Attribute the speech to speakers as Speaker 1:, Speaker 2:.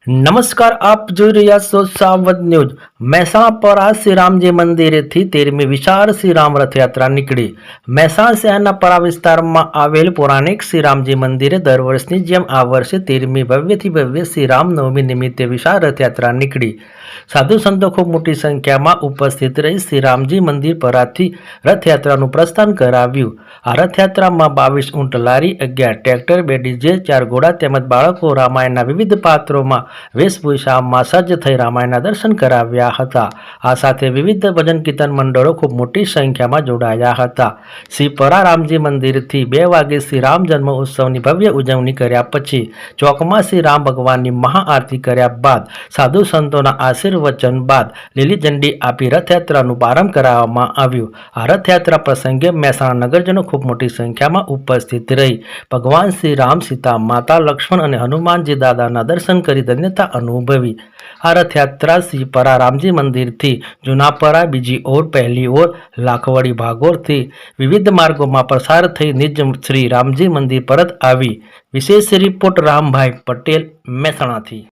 Speaker 1: નમસ્કાર, આપ જોઈ રહ્યા છો સાવધ ન્યૂઝ। મહેસાણા પરા શ્રી રામજી મંદિરેથી 13મી વિશાળ શ્રી રામ રથયાત્રા નીકળી। મહેસાણા શહેરના પરા વિસ્તારમાં આવેલ પૌરાણિક શ્રી રામજી મંદિરે દર વર્ષની જેમ આ વર્ષે 13મી ભવ્યથી ભવ્ય શ્રી રામનવમી નિમિત્તે વિશાળ રથયાત્રા નીકળી। સાધુ સંતો ખૂબ મોટી સંખ્યામાં ઉપસ્થિત રહી શ્રી રામજી મંદિર પરાથી રથયાત્રાનું પ્રસ્થાન કરાવ્યું। આ રથયાત્રામાં 22 ઊંટ લારી, 11 ટ્રેક્ટર, 2 ડીજે, 4 ઘોડા તેમજ બાળકો રામાયણના વિવિધ પાત્રોમાં વેશભૂષામાં સજ્જ થઈ રામાયણના દર્શન કરાવ્યા હતા। આ સાથે વિવિધ ભજન કીર્તન મંડળો ખૂબ મોટી સંખ્યામાં જોડાયા હતા। શ્રી પરા રામજી મંદિરથી 2 વાગે શ્રી રામ જન્મ ઉત્સવની ભવ્ય ઉજવણી કર્યા પછી ચોકમાં શ્રી રામ ભગવાનની મહાઆરતી કર્યા બાદ સાધુ સંતોના આશીર્વચન બાદ લીલી ઝંડી આપી રથયાત્રાનું પ્રારંભ કરાવવામાં આવ્યું। આ રથયાત્રા પ્રસંગે મહેસાણા નગરજનો ખૂબ મોટી સંખ્યામાં ઉપસ્થિત રહી ભગવાન શ્રી રામ, સીતા માતા, લક્ષ્મણ અને હનુમાનજી દાદાના દર્શન કરી ધન્યતા અનુભવી। આ રથયાત્રા શ્રી પરા રામજી મંદિરથી જૂનાપરા, બીજી ઓર, પહેલી ઓર, લાખવડી, ભાગોળથી વિવિધ માર્ગોમાં પસાર થઈ નિજ શ્રી રામજી મંદિર પરત આવી। વિશેષ રિપોર્ટ રામભાઈ પટેલ, મહેસાણાથી।